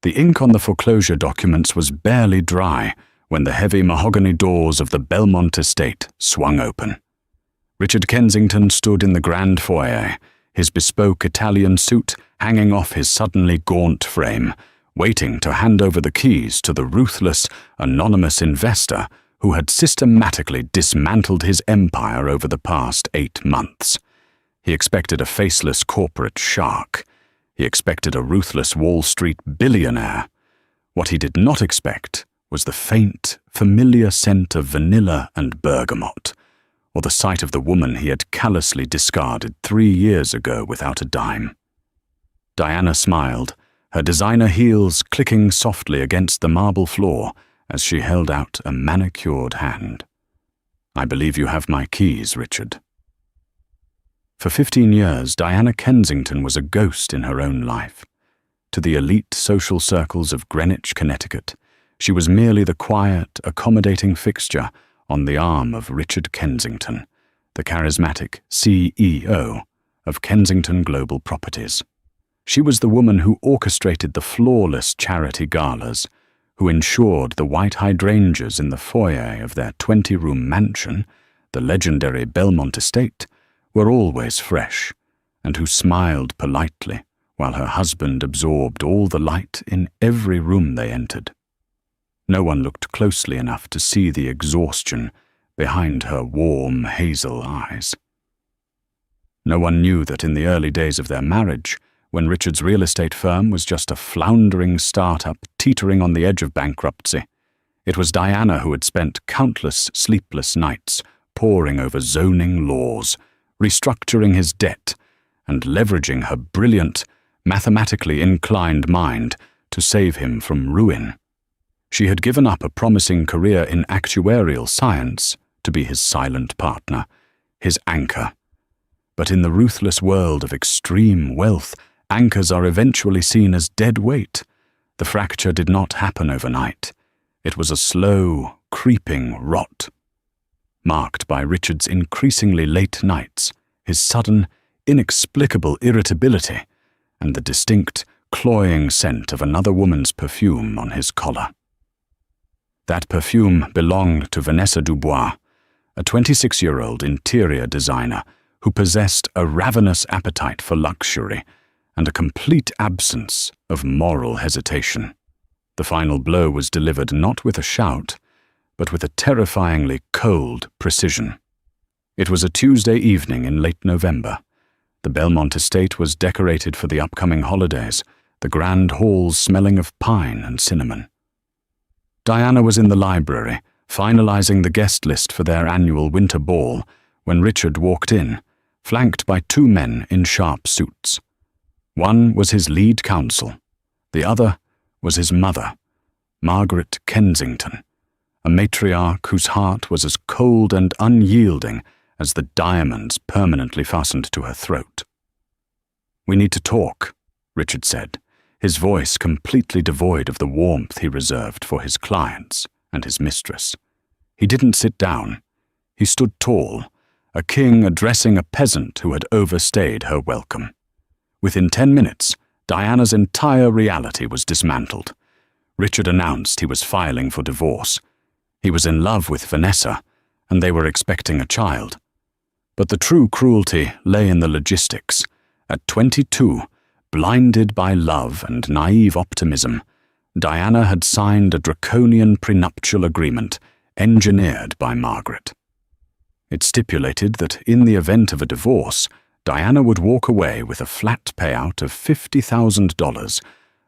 The ink on the foreclosure documents was barely dry when the heavy mahogany doors of the Belmont estate swung open. Richard Kensington stood in the grand foyer, his bespoke Italian suit hanging off his suddenly gaunt frame, waiting to hand over the keys to the ruthless, anonymous investor who had systematically dismantled his empire over the past 8 months. He expected a faceless corporate shark. He expected a ruthless Wall Street billionaire. What he did not expect was the faint, familiar scent of vanilla and bergamot, or the sight of the woman he had callously discarded 3 years ago without a dime. Diana smiled, her designer heels clicking softly against the marble floor as she held out a manicured hand. "I believe you have my keys, Richard." For 15 years, Diana Kensington was a ghost in her own life. To the elite social circles of Greenwich, Connecticut, she was merely the quiet, accommodating fixture on the arm of Richard Kensington, the charismatic CEO of Kensington Global Properties. She was the woman who orchestrated the flawless charity galas, who ensured the white hydrangeas in the foyer of their 20-room mansion, the legendary Belmont estate, were always fresh, and who smiled politely while her husband absorbed all the light in every room they entered. No one looked closely enough to see the exhaustion behind her warm hazel eyes. No one knew that in the early days of their marriage, when Richard's real estate firm was just a floundering startup teetering on the edge of bankruptcy, it was Diana who had spent countless sleepless nights poring over zoning laws, restructuring his debt, and leveraging her brilliant, mathematically inclined mind to save him from ruin. She had given up a promising career in actuarial science to be his silent partner, his anchor. But in the ruthless world of extreme wealth, anchors are eventually seen as dead weight. The fracture did not happen overnight. It was a slow, creeping rot, marked by Richard's increasingly late nights, his sudden, inexplicable irritability, and the distinct, cloying scent of another woman's perfume on his collar. That perfume belonged to Vanessa Dubois, a 26-year-old interior designer who possessed a ravenous appetite for luxury and a complete absence of moral hesitation. The final blow was delivered not with a shout, but with a terrifyingly cold precision. It was a Tuesday evening in late November. The Belmont estate was decorated for the upcoming holidays, the grand halls smelling of pine and cinnamon. Diana was in the library, finalizing the guest list for their annual winter ball, when Richard walked in, flanked by 2 men in sharp suits. One was his lead counsel. The other was his mother, Margaret Kensington, a matriarch whose heart was as cold and unyielding as the diamonds permanently fastened to her throat. "We need to talk," Richard said, his voice completely devoid of the warmth he reserved for his clients and his mistress. He didn't sit down. He stood tall, a king addressing a peasant who had overstayed her welcome. Within 10 minutes, Diana's entire reality was dismantled. Richard announced he was filing for divorce. He was in love with Vanessa, and they were expecting a child. But the true cruelty lay in the logistics. At 22, blinded by love and naive optimism, Diana had signed a draconian prenuptial agreement engineered by Margaret. It stipulated that in the event of a divorce, Diana would walk away with a flat payout of $50,000,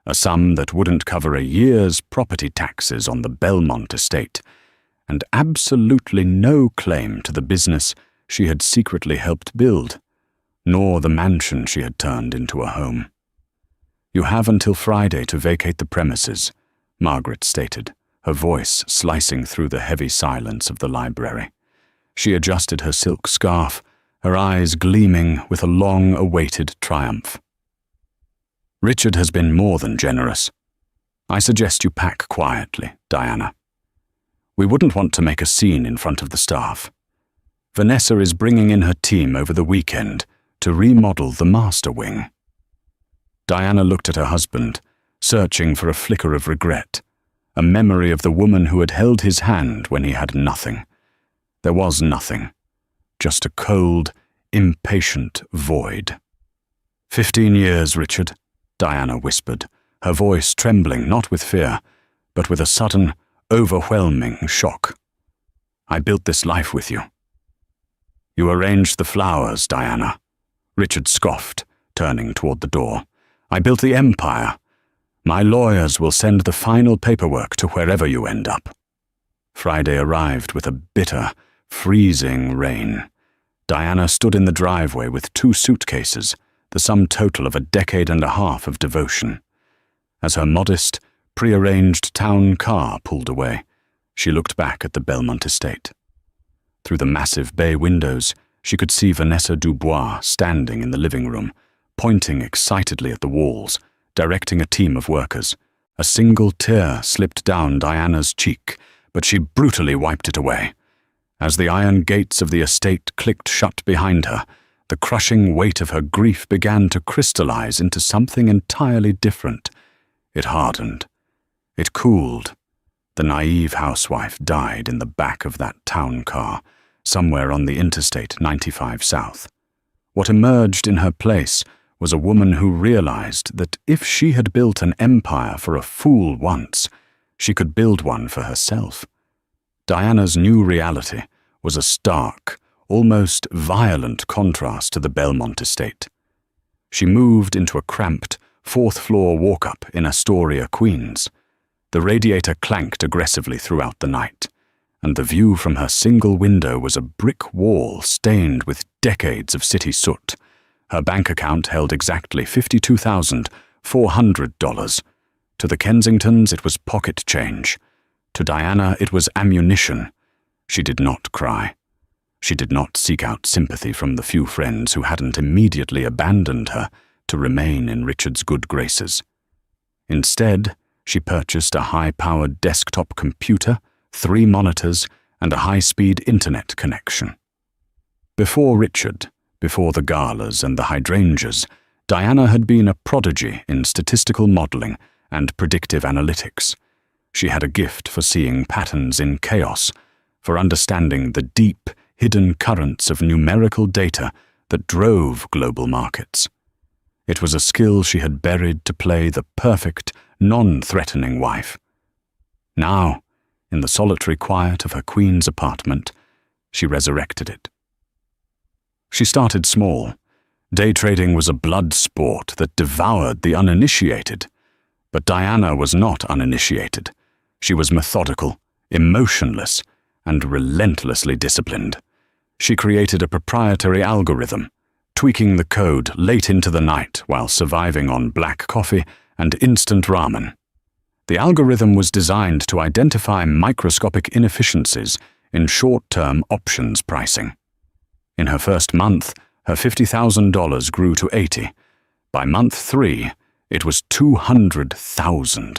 a sum that wouldn't cover a year's property taxes on the Belmont estate, and absolutely no claim to the business she had secretly helped build, nor the mansion she had turned into a home. "You have until Friday to vacate the premises," Margaret stated, her voice slicing through the heavy silence of the library. She adjusted her silk scarf, her eyes gleaming with a long-awaited triumph. "Richard has been more than generous. I suggest you pack quietly, Diana. We wouldn't want to make a scene in front of the staff. Vanessa is bringing in her team over the weekend to remodel the master wing." Diana looked at her husband, searching for a flicker of regret, a memory of the woman who had held his hand when he had nothing. There was nothing, just a cold, impatient void. 15 years, Richard, Diana whispered, her voice trembling not with fear, but with a sudden, overwhelming shock. I built this life with you. You arranged the flowers, Diana. Richard scoffed, turning toward the door. I built the empire. My lawyers will send the final paperwork to wherever you end up. Friday arrived with a bitter, freezing rain. Diana stood in the driveway with 2 suitcases, the sum total of a decade and a half of devotion. As her modest, prearranged town car pulled away, she looked back at the Belmont estate. Through the massive bay windows, she could see Vanessa Dubois standing in the living room, pointing excitedly at the walls, directing a team of workers. A single tear slipped down Diana's cheek, but she brutally wiped it away. As the iron gates of the estate clicked shut behind her, the crushing weight of her grief began to crystallize into something entirely different. It hardened. It cooled. The naive housewife died in the back of that town car, somewhere on the Interstate 95 South. What emerged in her place was a woman who realized that if she had built an empire for a fool once, she could build one for herself. Diana's new reality was a stark, almost violent contrast to the Belmont estate. She moved into a cramped, 4th-floor walk-up in Astoria, Queens. The radiator clanked aggressively throughout the night, and the view from her single window was a brick wall stained with decades of city soot. Her bank account held exactly $52,400. To the Kensingtons, it was pocket change. To Diana, it was ammunition. She did not cry. She did not seek out sympathy from the few friends who hadn't immediately abandoned her to remain in Richard's good graces. Instead, she purchased a high-powered desktop computer, 3 monitors, and a high-speed internet connection. Before Richard, before the galas and the hydrangeas, Diana had been a prodigy in statistical modeling and predictive analytics. She had a gift for seeing patterns in chaos, for understanding the deep, hidden currents of numerical data that drove global markets. It was a skill she had buried to play the perfect, non-threatening wife. Now, in the solitary quiet of her Queen's apartment, she resurrected it. She started small. Day trading was a blood sport that devoured the uninitiated. But Diana was not uninitiated. She was methodical, emotionless, and relentlessly disciplined. She created a proprietary algorithm, tweaking the code late into the night while surviving on black coffee and instant ramen. The algorithm was designed to identify microscopic inefficiencies in short-term options pricing. In her first month, her $50,000 grew to $80,000. By month 3, it was $200,000.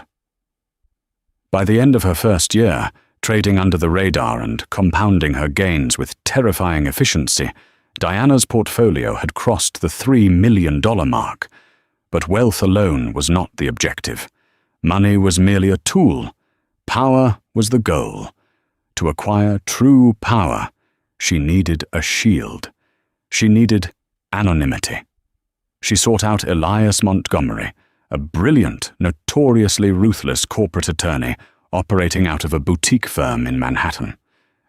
By the end of her first year, trading under the radar and compounding her gains with terrifying efficiency, Diana's portfolio had crossed the $3 million mark. But wealth alone was not the objective. Money was merely a tool. Power was the goal. To acquire true power, she needed a shield. She needed anonymity. She sought out Elias Montgomery, a brilliant, notoriously ruthless corporate attorney operating out of a boutique firm in Manhattan.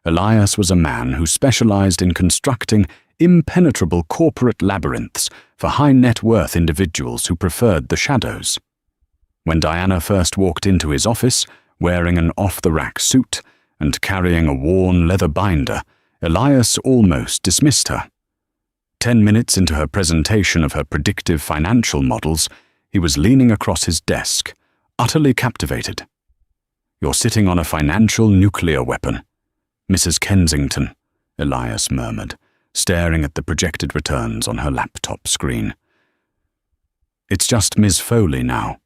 Elias was a man who specialized in constructing impenetrable corporate labyrinths for high-net-worth individuals who preferred the shadows. When Diana first walked into his office, wearing an off-the-rack suit and carrying a worn leather binder, Elias almost dismissed her. 10 minutes into her presentation of her predictive financial models, he was leaning across his desk, utterly captivated. "You're sitting on a financial nuclear weapon, Mrs. Kensington," Elias murmured, staring at the projected returns on her laptop screen. "It's just Ms. Foley now,"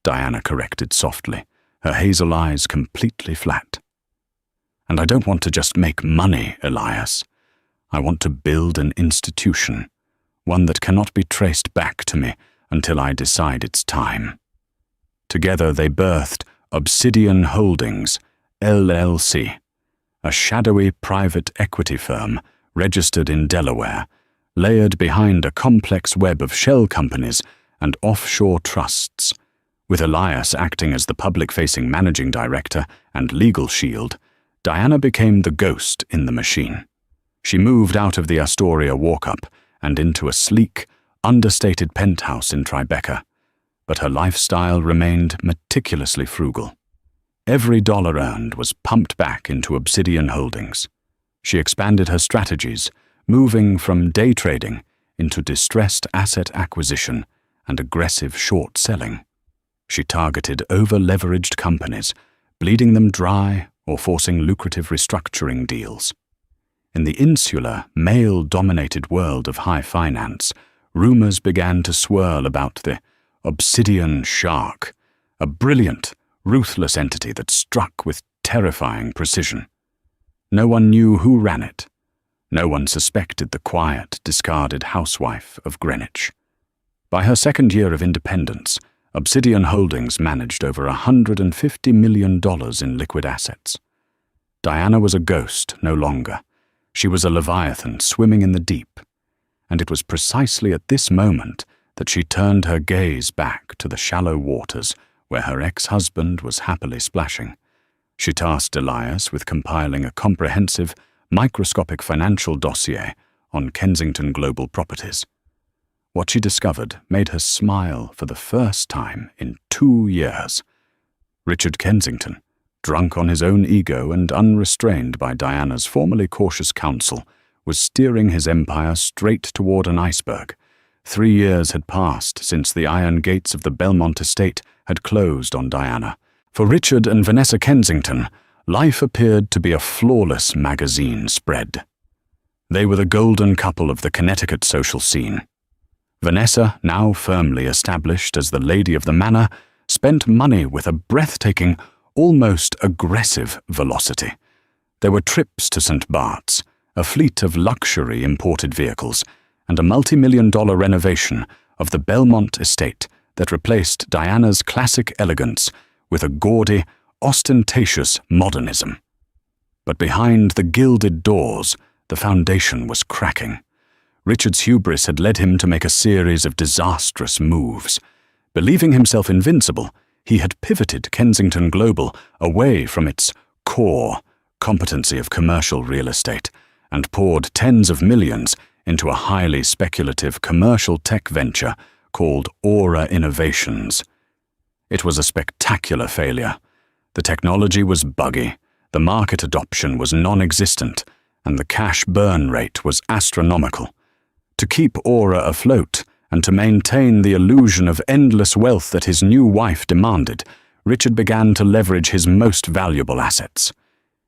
Diana corrected softly, her hazel eyes completely flat. "And I don't want to just make money, Elias. I want to build an institution, one that cannot be traced back to me until I decide it's time." Together they birthed Obsidian Holdings, LLC, a shadowy private equity firm registered in Delaware, layered behind a complex web of shell companies and offshore trusts. With Elias acting as the public-facing managing director and legal shield, Diana became the ghost in the machine. She moved out of the Astoria walk-up and into a sleek, understated penthouse in Tribeca, but her lifestyle remained meticulously frugal. Every dollar earned was pumped back into Obsidian Holdings. She expanded her strategies, moving from day trading into distressed asset acquisition and aggressive short selling. She targeted over-leveraged companies, bleeding them dry or forcing lucrative restructuring deals. In the insular, male-dominated world of high finance, rumors began to swirl about the Obsidian Shark, a brilliant, ruthless entity that struck with terrifying precision. No one knew who ran it. No one suspected the quiet, discarded housewife of Greenwich. By her second year of independence, Obsidian Holdings managed over $150 million in liquid assets. Diana was a ghost no longer. She was a leviathan swimming in the deep. And it was precisely at this moment that she turned her gaze back to the shallow waters where her ex-husband was happily splashing. She tasked Elias with compiling a comprehensive, microscopic financial dossier on Kensington Global Properties. What she discovered made her smile for the first time in 2 years. Richard Kensington, drunk on his own ego and unrestrained by Diana's formerly cautious counsel, was steering his empire straight toward an iceberg. 3 years had passed since the iron gates of the Belmont estate had closed on Diana. For Richard and Vanessa Kensington, life appeared to be a flawless magazine spread. They were the golden couple of the Connecticut social scene. Vanessa, now firmly established as the lady of the manor, spent money with a breathtaking, almost aggressive velocity. There were trips to St. Bart's, a fleet of luxury imported vehicles, and a multi-million-dollar renovation of the Belmont estate that replaced Diana's classic elegance with a gaudy, ostentatious modernism. But behind the gilded doors, the foundation was cracking. Richard's hubris had led him to make a series of disastrous moves. Believing himself invincible, he had pivoted Kensington Global away from its core competency of commercial real estate and poured tens of millions into a highly speculative commercial tech venture called Aura Innovations. It was a spectacular failure. The technology was buggy, the market adoption was non-existent, and the cash burn rate was astronomical. To keep Aura afloat and to maintain the illusion of endless wealth that his new wife demanded, Richard began to leverage his most valuable assets.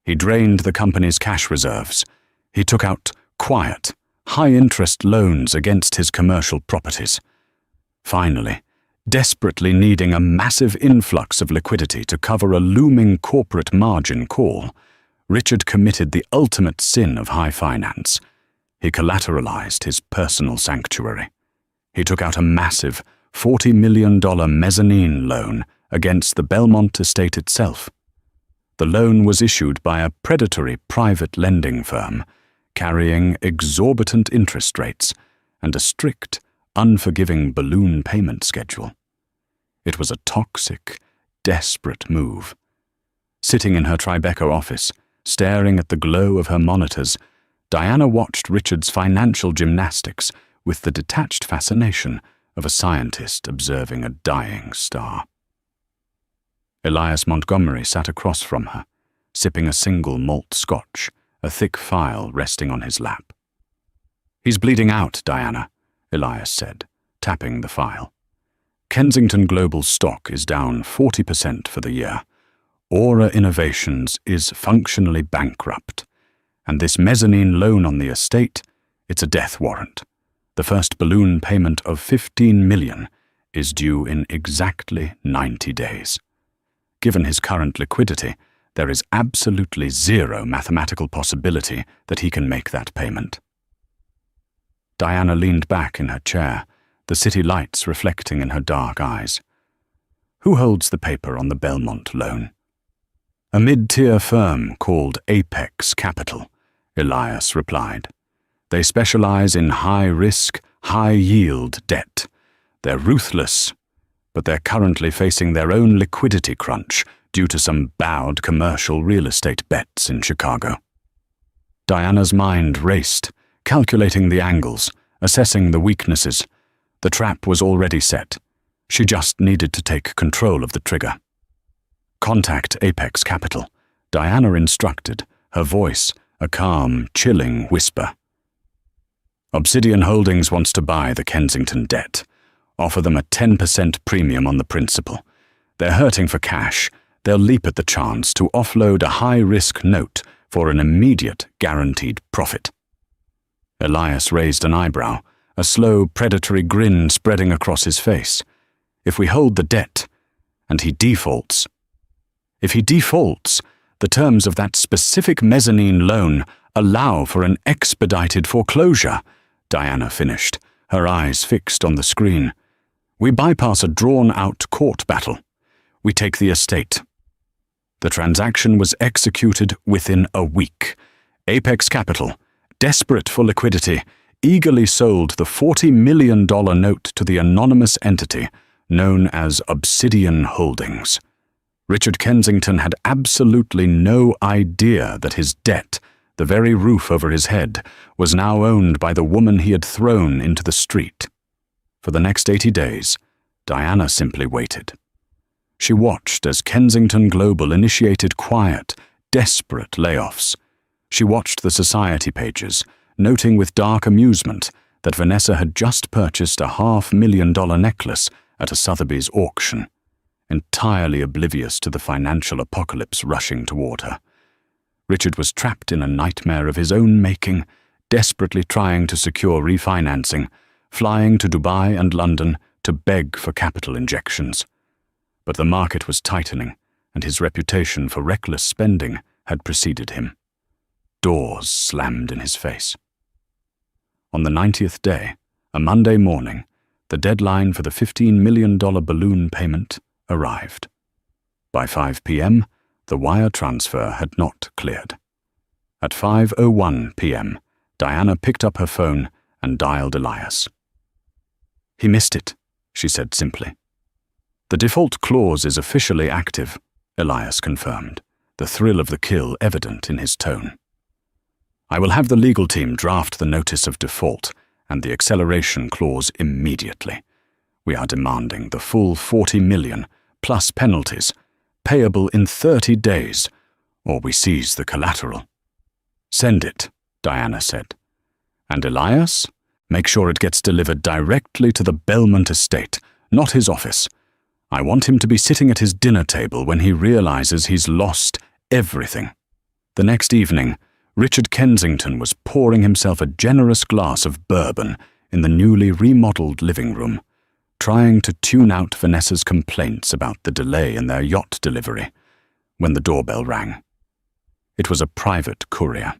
He drained the company's cash reserves. He took out quiet, high-interest loans against his commercial properties. Finally, desperately needing a massive influx of liquidity to cover a looming corporate margin call, Richard committed the ultimate sin of high finance. He collateralized his personal sanctuary. He took out a massive $40 million mezzanine loan against the Belmont estate itself. The loan was issued by a predatory private lending firm, carrying exorbitant interest rates and a strict, unforgiving balloon payment schedule. It was a toxic, desperate move. Sitting in her Tribeca office, staring at the glow of her monitors, Diana watched Richard's financial gymnastics with the detached fascination of a scientist observing a dying star. Elias Montgomery sat across from her, sipping a single malt scotch, a thick file resting on his lap. "He's bleeding out, Diana," Elias said, tapping the file. "Kensington Global stock is down 40% for the year. Aura Innovations is functionally bankrupt. And this mezzanine loan on the estate, it's a death warrant. The first balloon payment of $15 million is due in exactly 90 days. Given his current liquidity, there is absolutely zero mathematical possibility that he can make that payment." Diana leaned back in her chair, the city lights reflecting in her dark eyes. Who holds the paper on the Belmont loan? A mid-tier firm called Apex Capital, Elias replied. They specialize in high-risk, high-yield debt. They're ruthless, but they're currently facing their own liquidity crunch due to some bowed commercial real estate bets in Chicago. Diana's mind raced, calculating the angles, assessing the weaknesses. The trap was already set. She just needed to take control of the trigger. Contact Apex Capital, Diana instructed, her voice a calm, chilling whisper. Obsidian Holdings wants to buy the Kensington debt. Offer them a 10% premium on the principal. They're hurting for cash. They'll leap at the chance to offload a high-risk note for an immediate guaranteed profit. Elias raised an eyebrow, a slow, predatory grin spreading across his face. If we hold the debt, and he defaults. If he defaults, the terms of that specific mezzanine loan allow for an expedited foreclosure, Diana finished, her eyes fixed on the screen. We bypass a drawn-out court battle. We take the estate. The transaction was executed within a week. Apex Capital, desperate for liquidity, eagerly sold the $40 million note to the anonymous entity known as Obsidian Holdings. Richard Kensington had absolutely no idea that his debt, the very roof over his head, was now owned by the woman he had thrown into the street. For the next 80 days, Diana simply waited. She watched as Kensington Global initiated quiet, desperate layoffs. She watched the society pages, noting with dark amusement that Vanessa had just purchased a $500,000 necklace at a Sotheby's auction, entirely oblivious to the financial apocalypse rushing toward her. Richard was trapped in a nightmare of his own making, desperately trying to secure refinancing, flying to Dubai and London to beg for capital injections. But the market was tightening, and his reputation for reckless spending had preceded him. Doors slammed in his face. On the 90th day, a Monday morning, the deadline for the $15 million balloon payment arrived. By 5 p.m., the wire transfer had not cleared. At 5:01 p.m., Diana picked up her phone and dialed Elias. He missed it, she said simply. The default clause is officially active, Elias confirmed, the thrill of the kill evident in his tone. I will have the legal team draft the notice of default and the acceleration clause immediately. We are demanding the full $40 million, plus penalties, payable in 30 days, or we seize the collateral. Send it, Diana said. And Elias, make sure it gets delivered directly to the Belmont estate, not his office. I want him to be sitting at his dinner table when he realizes he's lost everything. The next evening, Richard Kensington was pouring himself a generous glass of bourbon in the newly remodeled living room, trying to tune out Vanessa's complaints about the delay in their yacht delivery, when the doorbell rang. It was a private courier.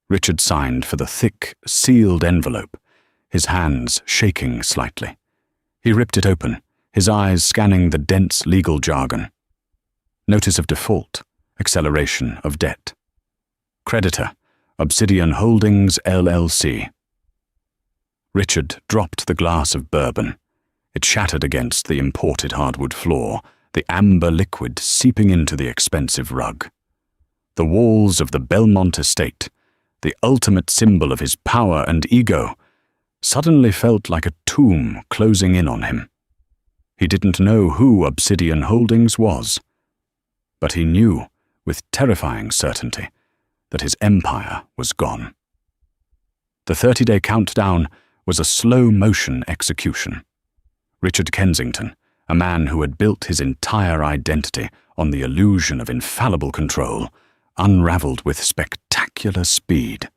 Richard signed for the thick, sealed envelope, his hands shaking slightly. He ripped it open, his eyes scanning the dense legal jargon. Notice of default, acceleration of debt. Creditor, Obsidian Holdings, LLC. Richard dropped the glass of bourbon. It shattered against the imported hardwood floor, the amber liquid seeping into the expensive rug. The walls of the Belmont estate, the ultimate symbol of his power and ego, suddenly felt like a tomb closing in on him. He didn't know who Obsidian Holdings was, but he knew, with terrifying certainty, that his empire was gone. The 30-day countdown was a slow-motion execution. Richard Kensington, a man who had built his entire identity on the illusion of infallible control, unraveled with spectacular speed.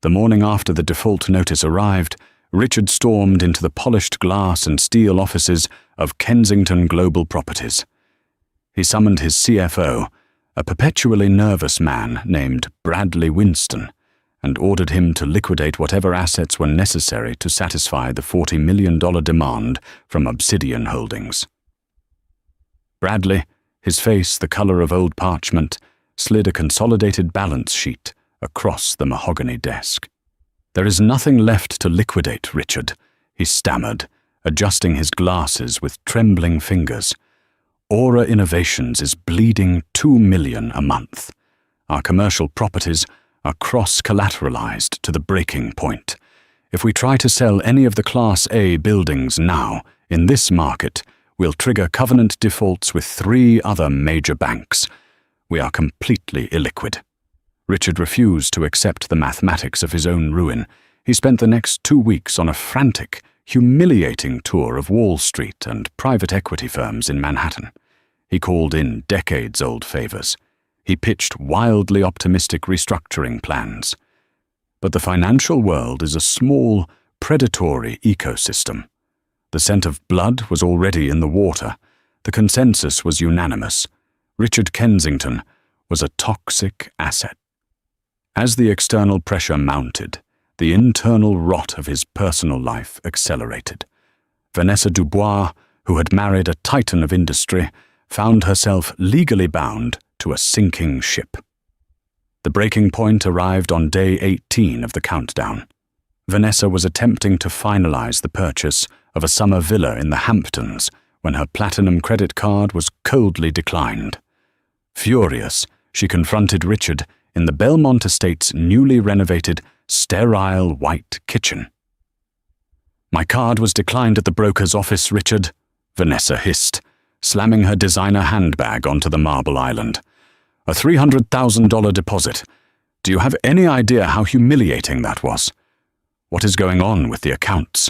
The morning after the default notice arrived, Richard stormed into the polished glass and steel offices of Kensington Global Properties. He summoned his CFO, a perpetually nervous man named Bradley Winston, and ordered him to liquidate whatever assets were necessary to satisfy the $40 million demand from Obsidian Holdings. Bradley, his face the color of old parchment, slid a consolidated balance sheet across the mahogany desk. "There is nothing left to liquidate, Richard," he stammered, adjusting his glasses with trembling fingers. "Aura Innovations is bleeding $2 million a month. Our commercial properties are cross-collateralized to the breaking point. If we try to sell any of the Class A buildings now, in this market, we'll trigger covenant defaults with 3 other major banks. We are completely illiquid." Richard refused to accept the mathematics of his own ruin. He spent the next 2 weeks on a frantic, humiliating tour of Wall Street and private equity firms in Manhattan. He called in decades-old favors. He pitched wildly optimistic restructuring plans. But the financial world is a small, predatory ecosystem. The scent of blood was already in the water. The consensus was unanimous. Richard Kensington was a toxic asset. As the external pressure mounted, the internal rot of his personal life accelerated. Vanessa Dubois, who had married a titan of industry, found herself legally bound to a sinking ship. The breaking point arrived on day 18 of the countdown. Vanessa was attempting to finalize the purchase of a summer villa in the Hamptons when her platinum credit card was coldly declined. Furious, she confronted Richard in the Belmont Estate's newly renovated, sterile white kitchen. "My card was declined at the broker's office, Richard," Vanessa hissed, slamming her designer handbag onto the marble island. "A $300,000 deposit. Do you have any idea how humiliating that was? What is going on with the accounts?"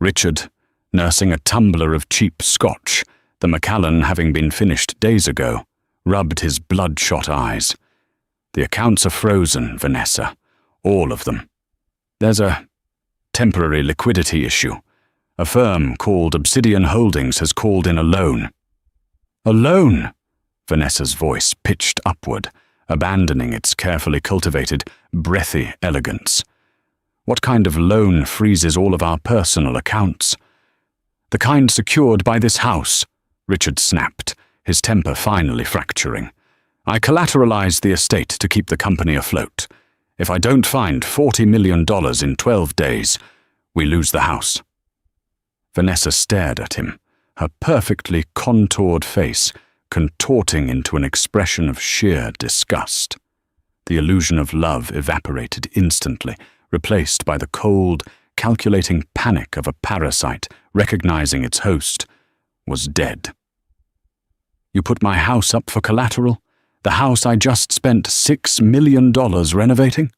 Richard, nursing a tumbler of cheap scotch, the Macallan having been finished days ago, rubbed his bloodshot eyes. "The accounts are frozen, Vanessa. All of them. There's a temporary liquidity issue. A firm called Obsidian Holdings has called in a loan." "A loan?" Vanessa's voice pitched upward, abandoning its carefully cultivated, breathy elegance. "What kind of loan freezes all of our personal accounts?" "The kind secured by this house," Richard snapped, his temper finally fracturing. "I collateralized the estate to keep the company afloat. If I don't find $40 million in 12 days, we lose the house." Vanessa stared at him, her perfectly contoured face contorting into an expression of sheer disgust. The illusion of love evaporated instantly, replaced by the cold, calculating panic of a parasite recognizing its host was dead. "You put my house up for collateral? The house I just spent $6 million renovating?"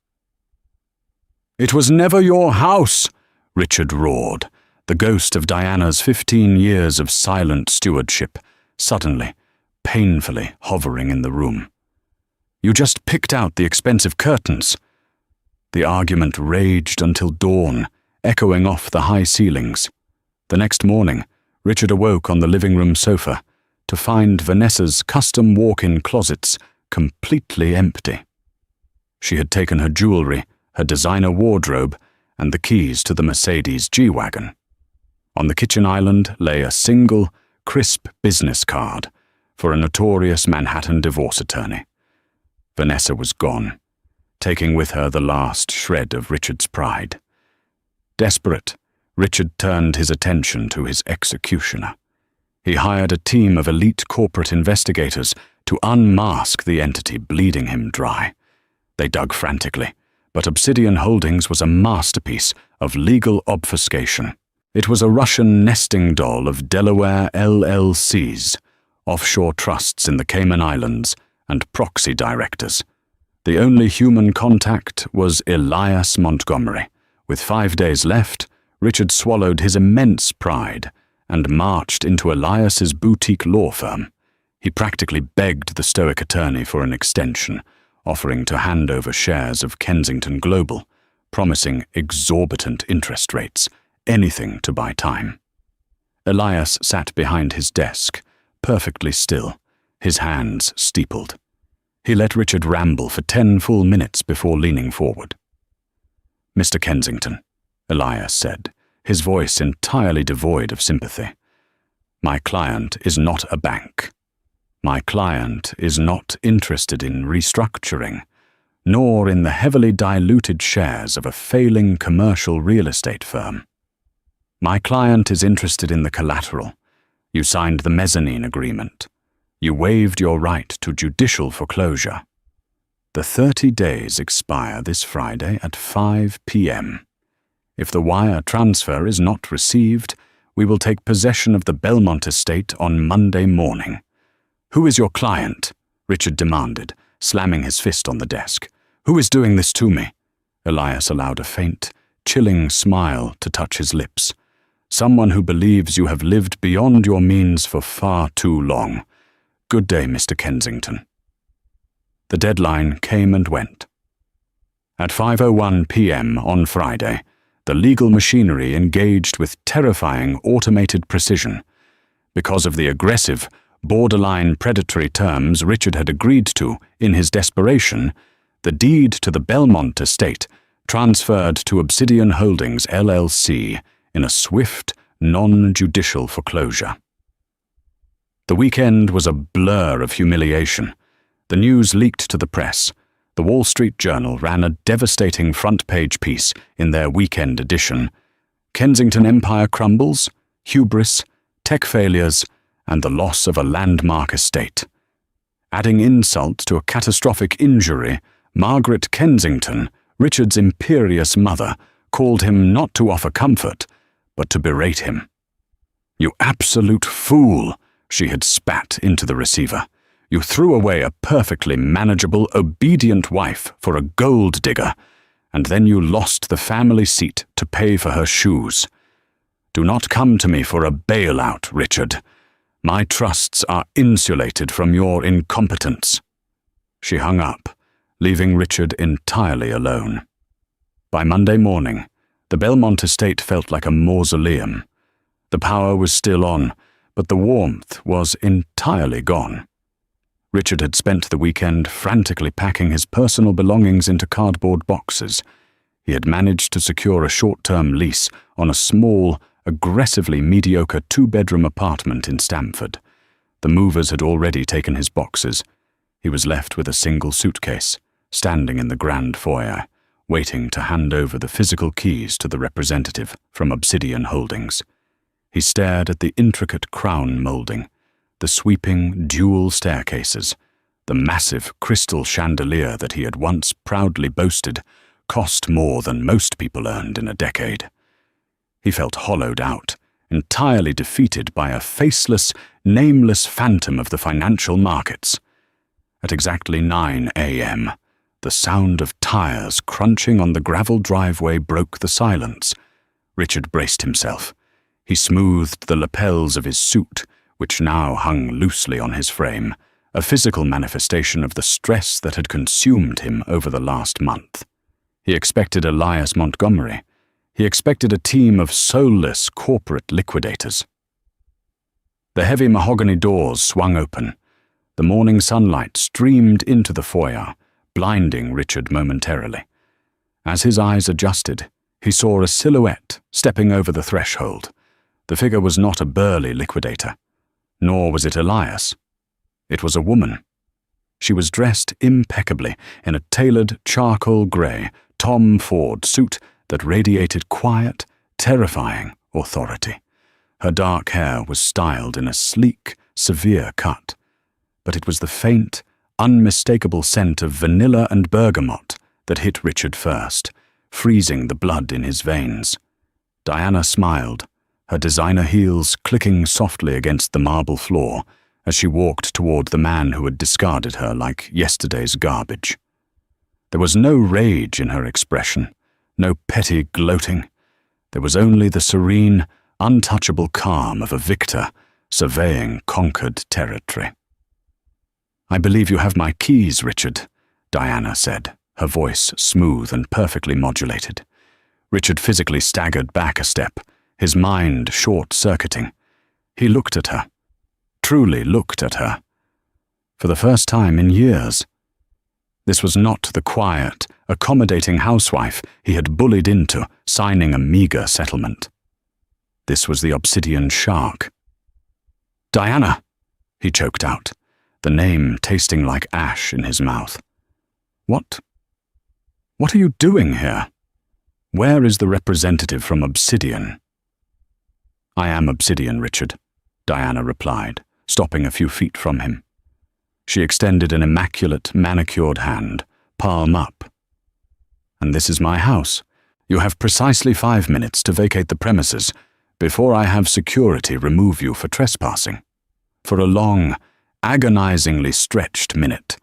"It was never your house," Richard roared, the ghost of Diana's 15 years of silent stewardship, suddenly, painfully hovering in the room. "You just picked out the expensive curtains." The argument raged until dawn, echoing off the high ceilings. The next morning, Richard awoke on the living room sofa to find Vanessa's custom walk-in closets completely empty. She had taken her jewelry, her designer wardrobe, and the keys to the Mercedes G-Wagon. On the kitchen island lay a single, crisp business card for a notorious Manhattan divorce attorney. Vanessa was gone, taking with her the last shred of Richard's pride. Desperate, Richard turned his attention to his executioner. He hired a team of elite corporate investigators to unmask the entity bleeding him dry. They dug frantically, but Obsidian Holdings was a masterpiece of legal obfuscation. It was a Russian nesting doll of Delaware LLCs, offshore trusts in the Cayman Islands, and proxy directors. The only human contact was Elias Montgomery. With 5 days left, Richard swallowed his immense pride and marched into Elias's boutique law firm. He practically begged the stoic attorney for an extension, offering to hand over shares of Kensington Global, promising exorbitant interest rates, anything to buy time. Elias sat behind his desk, perfectly still, his hands steepled. He let Richard ramble for 10 full minutes before leaning forward. "Mr. Kensington," Elias said, his voice entirely devoid of sympathy, My client is not a bank. My client is not interested in restructuring, nor in the heavily diluted shares of a failing commercial real estate firm. My client is interested in the collateral. You signed the mezzanine agreement. You waived your right to judicial foreclosure. The 30 days expire this Friday at 5 p.m. If the wire transfer is not received, we will take possession of the Belmont estate on Monday morning. Who is your client? Richard demanded, slamming his fist on the desk. Who is doing this to me? Elias allowed a faint, chilling smile to touch his lips. Someone who believes you have lived beyond your means for far too long. Good day, Mr. Kensington. The deadline came and went. At 5:01 p.m. on Friday, the legal machinery engaged with terrifying automated precision. Because of the aggressive, borderline predatory terms Richard had agreed to in his desperation, the deed to the Belmont estate transferred to Obsidian Holdings LLC in a swift, non-judicial foreclosure. The weekend was a blur of humiliation. The news leaked to the press. The Wall Street Journal ran a devastating front-page piece in their weekend edition. Kensington Empire crumbles, hubris, tech failures, and the loss of a landmark estate. Adding insult to a catastrophic injury, Margaret Kensington, Richard's imperious mother, called him not to offer comfort, but to berate him. "You absolute fool," she had spat into the receiver. "You threw away a perfectly manageable, obedient wife for a gold digger, and then you lost the family seat to pay for her shoes. Do not come to me for a bailout, Richard. My trusts are insulated from your incompetence." She hung up, leaving Richard entirely alone. By Monday morning, the Belmont estate felt like a mausoleum. The power was still on, but the warmth was entirely gone. Richard had spent the weekend frantically packing his personal belongings into cardboard boxes. He had managed to secure a short-term lease on a small, aggressively mediocre two-bedroom apartment in Stamford. The movers had already taken his boxes. He was left with a single suitcase, standing in the grand foyer, waiting to hand over the physical keys to the representative from Obsidian Holdings. He stared at the intricate crown molding, the sweeping dual staircases, the massive crystal chandelier that he had once proudly boasted cost more than most people earned in a decade. He felt hollowed out, entirely defeated by a faceless, nameless phantom of the financial markets. At exactly 9 a.m., the sound of tires crunching on the gravel driveway broke the silence. Richard braced himself. He smoothed the lapels of his suit, which now hung loosely on his frame, a physical manifestation of the stress that had consumed him over the last month. He expected Elias Montgomery. He expected a team of soulless corporate liquidators. The heavy mahogany doors swung open. The morning sunlight streamed into the foyer, blinding Richard momentarily. As his eyes adjusted, he saw a silhouette stepping over the threshold. The figure was not a burly liquidator, nor was it Elias. It was a woman. She was dressed impeccably in a tailored charcoal grey Tom Ford suit that radiated quiet, terrifying authority. Her dark hair was styled in a sleek, severe cut, but it was the faint, unmistakable scent of vanilla and bergamot that hit Richard first, freezing the blood in his veins. Diana smiled, her designer heels clicking softly against the marble floor as she walked toward the man who had discarded her like yesterday's garbage. There was no rage in her expression, no petty gloating. There was only the serene, untouchable calm of a victor surveying conquered territory. "I believe you have my keys, Richard," Diana said, her voice smooth and perfectly modulated. Richard physically staggered back a step, his mind short-circuiting. He looked at her, truly looked at her. For the first time in years. This was not the quiet, accommodating housewife he had bullied into signing a meager settlement. This was the Obsidian shark. Diana, he choked out, the name tasting like ash in his mouth. What are you doing here? Where is the representative from Obsidian? I am Obsidian, Richard, Diana replied, stopping a few feet from him. She extended an immaculate, manicured hand, palm up. And this is my house. You have precisely 5 minutes to vacate the premises before I have security remove you for trespassing. For a long, agonizingly stretched minute,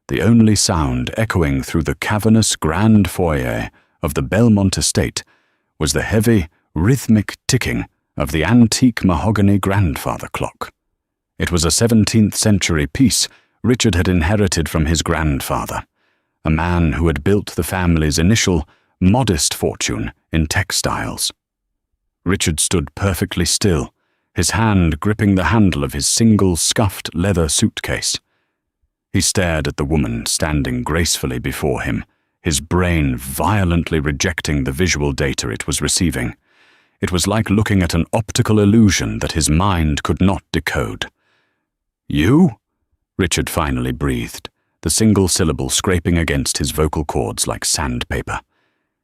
the only sound echoing through the cavernous grand foyer of the Belmont estate was the heavy, rhythmic ticking of the antique mahogany grandfather clock. It was a 17th century piece Richard had inherited from his grandfather, a man who had built the family's initial, modest fortune in textiles. Richard stood perfectly still, his hand gripping the handle of his single scuffed leather suitcase. He stared at the woman standing gracefully before him, his brain violently rejecting the visual data it was receiving. It was like looking at an optical illusion that his mind could not decode. "You?" Richard finally breathed, the single syllable scraping against his vocal cords like sandpaper.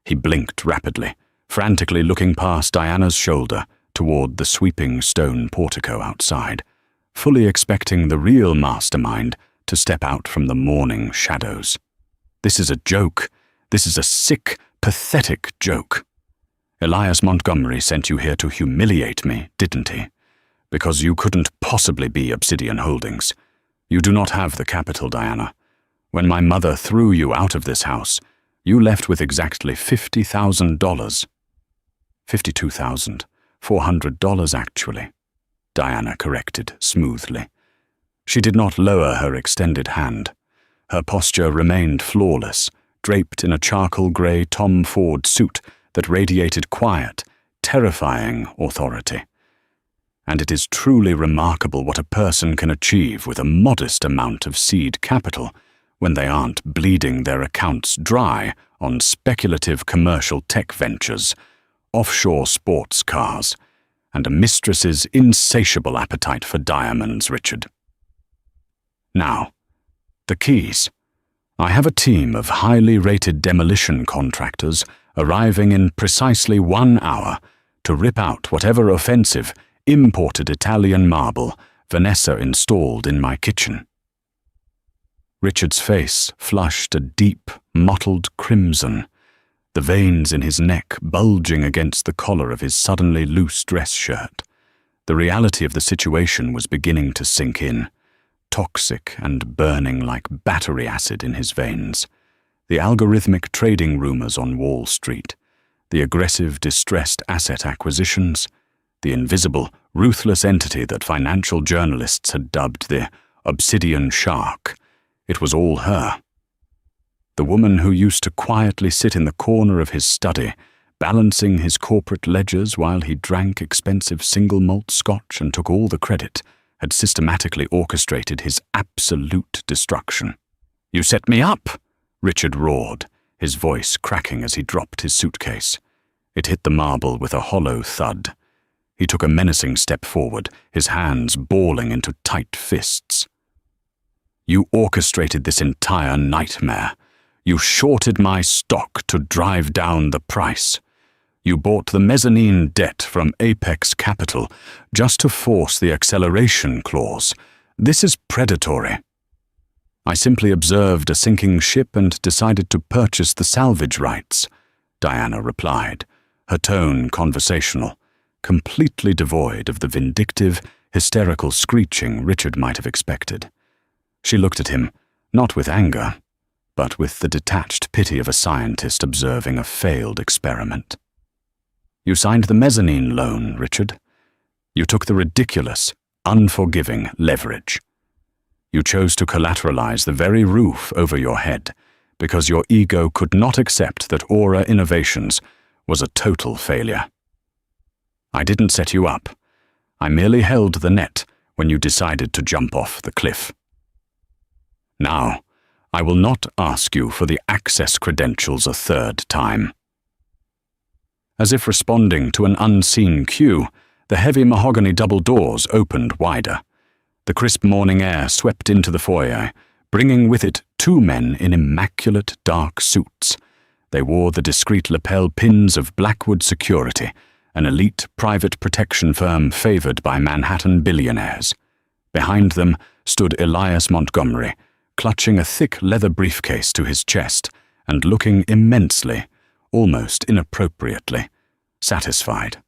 He blinked rapidly, frantically looking past Diana's shoulder toward the sweeping stone portico outside, fully expecting the real mastermind to step out from the morning shadows. This is a joke. This is a sick, pathetic joke. Elias Montgomery sent you here to humiliate me, didn't he? Because you couldn't possibly be Obsidian Holdings. You do not have the capital, Diana. When my mother threw you out of this house, you left with exactly $50,000. $52,400 actually, Diana corrected smoothly. She did not lower her extended hand. Her posture remained flawless, draped in a charcoal-grey Tom Ford suit that radiated quiet, terrifying authority. And it is truly remarkable what a person can achieve with a modest amount of seed capital when they aren't bleeding their accounts dry on speculative commercial tech ventures, offshore sports cars, and a mistress's insatiable appetite for diamonds, Richard. Now, the keys. I have a team of highly rated demolition contractors arriving in precisely 1 hour to rip out whatever offensive, imported Italian marble Vanessa installed in my kitchen. Richard's face flushed a deep, mottled crimson, the veins in his neck bulging against the collar of his suddenly loose dress shirt. The reality of the situation was beginning to sink in, toxic and burning like battery acid in his veins. The algorithmic trading rumors on Wall Street, the aggressive distressed asset acquisitions, the invisible, ruthless entity that financial journalists had dubbed the Obsidian Shark. It was all her. The woman who used to quietly sit in the corner of his study, balancing his corporate ledgers while he drank expensive single-malt scotch and took all the credit, had systematically orchestrated his absolute destruction. "You set me up!" Richard roared, his voice cracking as he dropped his suitcase. It hit the marble with a hollow thud. He took a menacing step forward, his hands balling into tight fists. "You orchestrated this entire nightmare. You shorted my stock to drive down the price. You bought the mezzanine debt from Apex Capital just to force the acceleration clause. This is predatory." "I simply observed a sinking ship and decided to purchase the salvage rights," Diana replied, her tone conversational, completely devoid of the vindictive, hysterical screeching Richard might have expected. She looked at him, not with anger, but with the detached pity of a scientist observing a failed experiment. "You signed the mezzanine loan, Richard. You took the ridiculous, unforgiving leverage. You chose to collateralize the very roof over your head because your ego could not accept that Aura Innovations was a total failure. I didn't set you up. I merely held the net when you decided to jump off the cliff. Now, I will not ask you for the access credentials a third time." As if responding to an unseen cue, the heavy mahogany double doors opened wider, The crisp morning air swept into the foyer, bringing with it two men in immaculate dark suits. They wore the discreet lapel pins of Blackwood Security, an elite private protection firm favored by Manhattan billionaires. Behind them stood Elias Montgomery, clutching a thick leather briefcase to his chest and looking immensely, almost inappropriately, satisfied.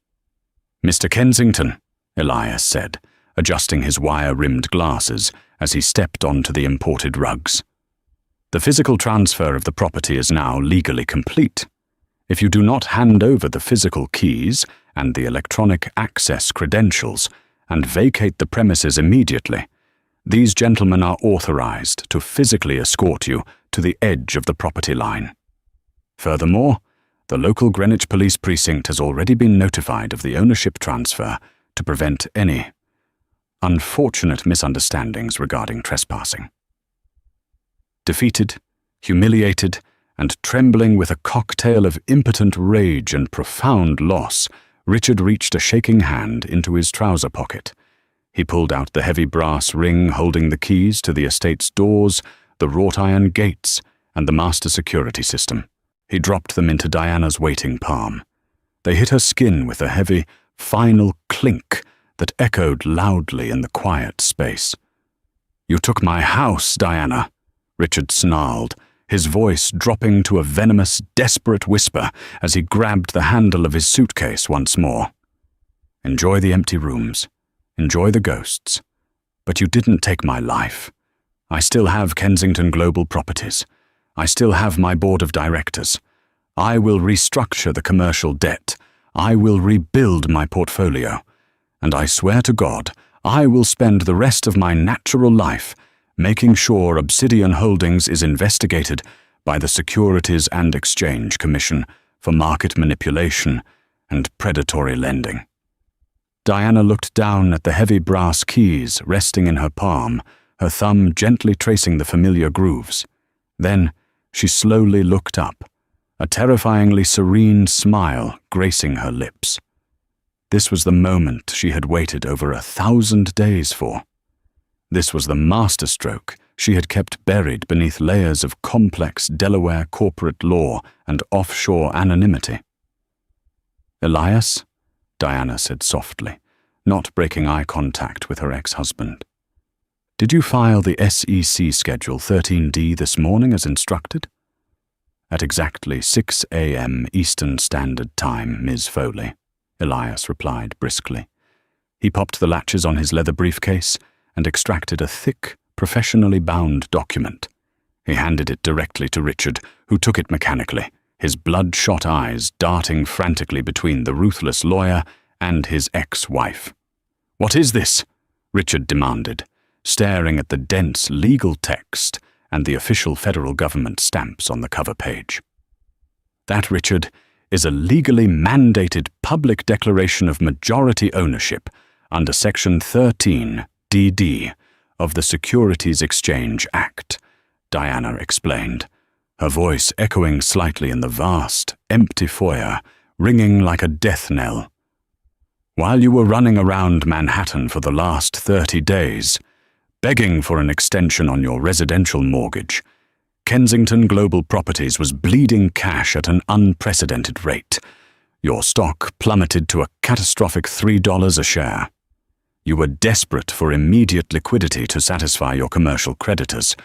"Mr. Kensington," Elias said, adjusting his wire-rimmed glasses as he stepped onto the imported rugs. "The physical transfer of the property is now legally complete. If you do not hand over the physical keys and the electronic access credentials and vacate the premises immediately, these gentlemen are authorized to physically escort you to the edge of the property line. Furthermore, the local Greenwich Police Precinct has already been notified of the ownership transfer to prevent any unfortunate misunderstandings regarding trespassing." Defeated, humiliated, and trembling with a cocktail of impotent rage and profound loss, Richard reached a shaking hand into his trouser pocket. He pulled out the heavy brass ring holding the keys to the estate's doors, the wrought iron gates, and the master security system. He dropped them into Diana's waiting palm. They hit her skin with a heavy, final clink that echoed loudly in the quiet space. "You took my house, Diana," Richard snarled, his voice dropping to a venomous, desperate whisper as he grabbed the handle of his suitcase once more. "Enjoy the empty rooms. Enjoy the ghosts. But you didn't take my life. I still have Kensington Global Properties. I still have my board of directors. I will restructure the commercial debt. I will rebuild my portfolio. And I swear to God, I will spend the rest of my natural life making sure Obsidian Holdings is investigated by the Securities and Exchange Commission for market manipulation and predatory lending." Diana looked down at the heavy brass keys resting in her palm, her thumb gently tracing the familiar grooves. Then she slowly looked up, a terrifyingly serene smile gracing her lips. This was the moment she had waited over 1,000 days for. This was the masterstroke she had kept buried beneath layers of complex Delaware corporate law and offshore anonymity. "Elias?" Diana said softly, not breaking eye contact with her ex-husband. "Did you file the SEC Schedule 13D this morning as instructed?" "At exactly 6 a.m. Eastern Standard Time, Ms. Foley," Elias replied briskly. He popped the latches on his leather briefcase and extracted a thick, professionally bound document. He handed it directly to Richard, who took it mechanically, his bloodshot eyes darting frantically between the ruthless lawyer and his ex-wife. "What is this?" Richard demanded, staring at the dense legal text and the official federal government stamps on the cover page. "That, Richard, is a legally mandated public declaration of majority ownership under Section 13 DD of the Securities Exchange Act," Diana explained, her voice echoing slightly in the vast, empty foyer, ringing like a death knell. "While you were running around Manhattan for the last 30 days, begging for an extension on your residential mortgage, Kensington Global Properties was bleeding cash at an unprecedented rate. Your stock plummeted to a catastrophic $3 a share. You were desperate for immediate liquidity to satisfy your commercial creditors,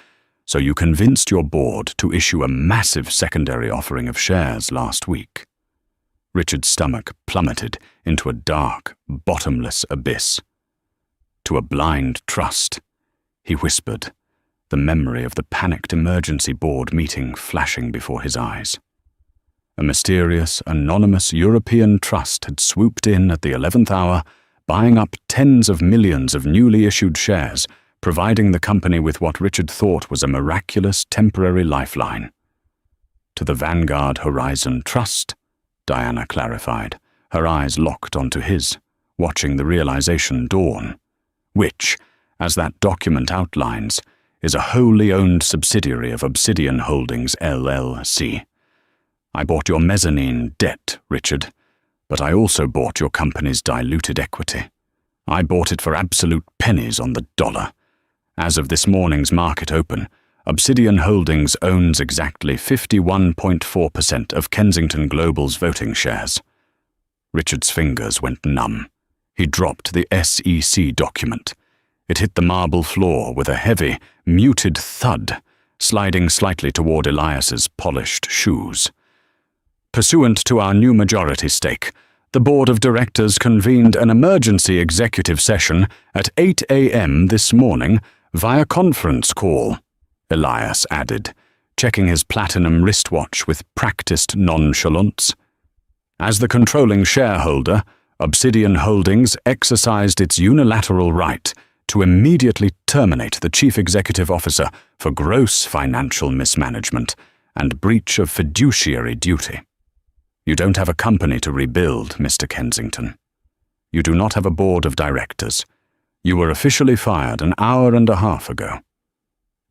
so you convinced your board to issue a massive secondary offering of shares last week." Richard's stomach plummeted into a dark, bottomless abyss. "To a blind trust," he whispered, the memory of the panicked emergency board meeting flashing before his eyes. A mysterious, anonymous European trust had swooped in at the 11th hour, buying up tens of millions of newly issued shares, providing the company with what Richard thought was a miraculous temporary lifeline. "To the Vanguard Horizon Trust," Diana clarified, her eyes locked onto his, watching the realization dawn, which, as that document outlines, is a wholly owned subsidiary of Obsidian Holdings, LLC. "I bought your mezzanine debt, Richard, but I also bought your company's diluted equity. I bought it for absolute pennies on the dollar. As of this morning's market open, Obsidian Holdings owns exactly 51.4% of Kensington Global's voting shares. Richard's fingers went numb. He dropped the SEC document. It hit the marble floor with a heavy, muted thud, sliding slightly toward Elias's polished shoes. Pursuant to our new majority stake, the board of directors convened an emergency executive session at 8 a.m. this morning via conference call, Elias added, checking his platinum wristwatch with practiced nonchalance. As the controlling shareholder, Obsidian Holdings exercised its unilateral right to immediately terminate the chief executive officer for gross financial mismanagement and breach of fiduciary duty. You don't have a company to rebuild, Mr. Kensington. You do not have a board of directors. You were officially fired an hour and a half ago.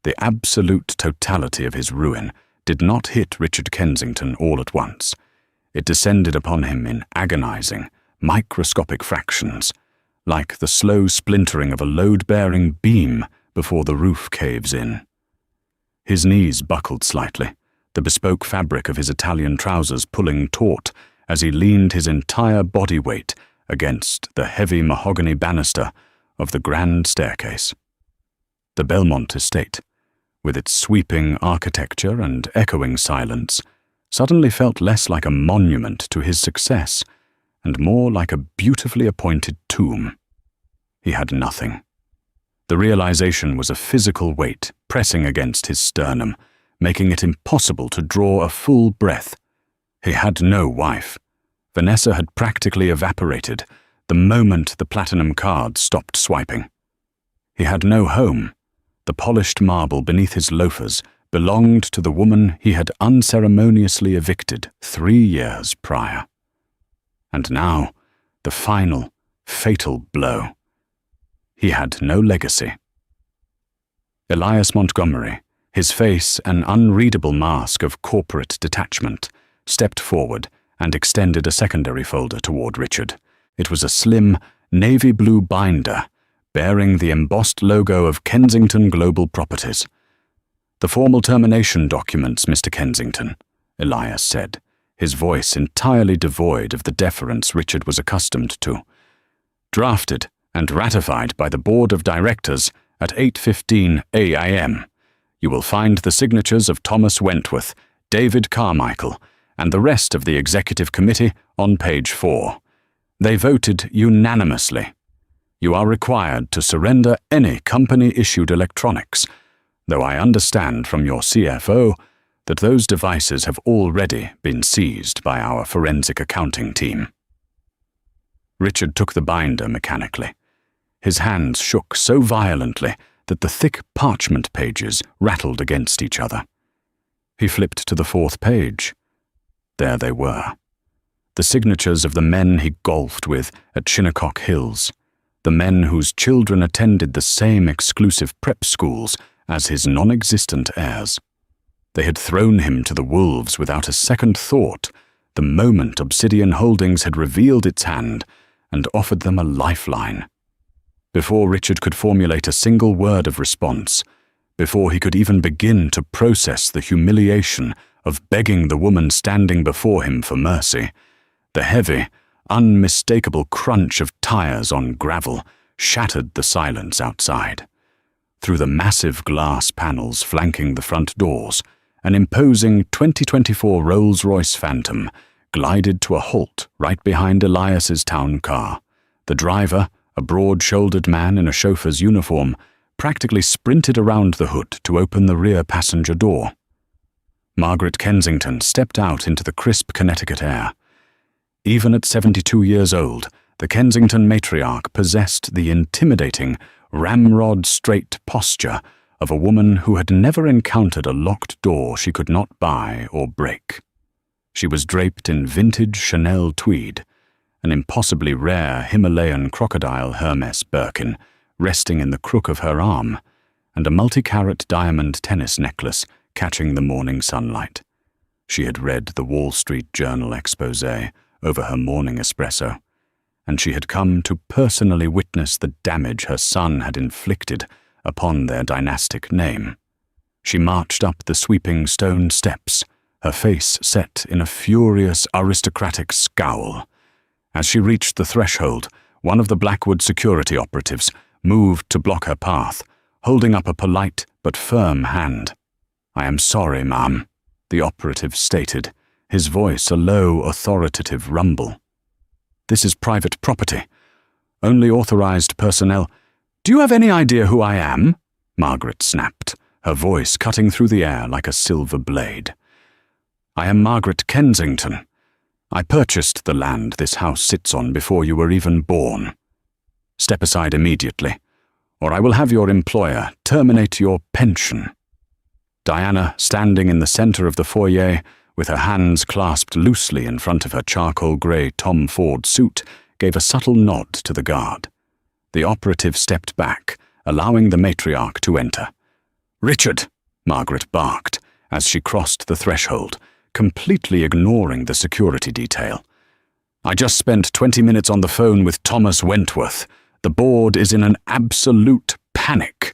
The absolute totality of his ruin did not hit Richard Kensington all at once. It descended upon him in agonizing, microscopic fractions, like the slow splintering of a load-bearing beam before the roof caves in. His knees buckled slightly, the bespoke fabric of his Italian trousers pulling taut as he leaned his entire body weight against the heavy mahogany banister of the grand staircase. The Belmont estate, with its sweeping architecture and echoing silence, suddenly felt less like a monument to his success and more like a beautifully appointed tomb. He had nothing. The realization was a physical weight pressing against his sternum, making it impossible to draw a full breath. He had no wife. Vanessa had practically evaporated the moment the platinum card stopped swiping. He had no home. The polished marble beneath his loafers belonged to the woman he had unceremoniously evicted 3 years prior. And now, the final, fatal blow. He had no legacy. Elias Montgomery, his face an unreadable mask of corporate detachment, stepped forward and extended a secondary folder toward Richard. It was a slim, navy blue binder bearing the embossed logo of Kensington Global Properties. The formal termination documents, Mr. Kensington, Elias said, his voice entirely devoid of the deference Richard was accustomed to. Drafted and ratified by the board of directors at 8:15 a.m. You will find the signatures of Thomas Wentworth, David Carmichael, and the rest of the executive committee on page 4. They voted unanimously. You are required to surrender any company-issued electronics, though I understand from your CFO that those devices have already been seized by our forensic accounting team. Richard took the binder mechanically. His hands shook so violently that the thick parchment pages rattled against each other. He flipped to the 4th page. There they were. The signatures of the men he golfed with at Shinnecock Hills, the men whose children attended the same exclusive prep schools as his non-existent heirs. They had thrown him to the wolves without a second thought the moment Obsidian Holdings had revealed its hand and offered them a lifeline. Before Richard could formulate a single word of response, before he could even begin to process the humiliation of begging the woman standing before him for mercy, the heavy, unmistakable crunch of tires on gravel shattered the silence outside. Through the massive glass panels flanking the front doors, an imposing 2024 Rolls-Royce Phantom glided to a halt right behind Elias's town car. The driver, a broad-shouldered man in a chauffeur's uniform, practically sprinted around the hood to open the rear passenger door. Margaret Kensington stepped out into the crisp Connecticut air. Even at 72 years old, the Kensington matriarch possessed the intimidating, ramrod-straight posture of a woman who had never encountered a locked door she could not buy or break. She was draped in vintage Chanel tweed, an impossibly rare Himalayan crocodile Hermes Birkin resting in the crook of her arm, and a multi-carat diamond tennis necklace catching the morning sunlight. She had read the Wall Street Journal expose over her morning espresso, and she had come to personally witness the damage her son had inflicted upon their dynastic name. She marched up the sweeping stone steps, her face set in a furious aristocratic scowl. As she reached the threshold, one of the Blackwood security operatives moved to block her path, holding up a polite but firm hand. "I am sorry, ma'am," the operative stated, his voice a low, authoritative rumble. "This is private property. Only authorized personnel—" "Do you have any idea who I am?" Margaret snapped, her voice cutting through the air like a silver blade. "I am Margaret Kensington. I purchased the land this house sits on before you were even born. Step aside immediately, or I will have your employer terminate your pension." Diana, standing in the center of the foyer, with her hands clasped loosely in front of her charcoal-grey Tom Ford suit, gave a subtle nod to the guard. The operative stepped back, allowing the matriarch to enter. "Richard!" Margaret barked, as she crossed the threshold, completely ignoring the security detail. "I just spent 20 minutes on the phone with Thomas Wentworth. The board is in an absolute panic.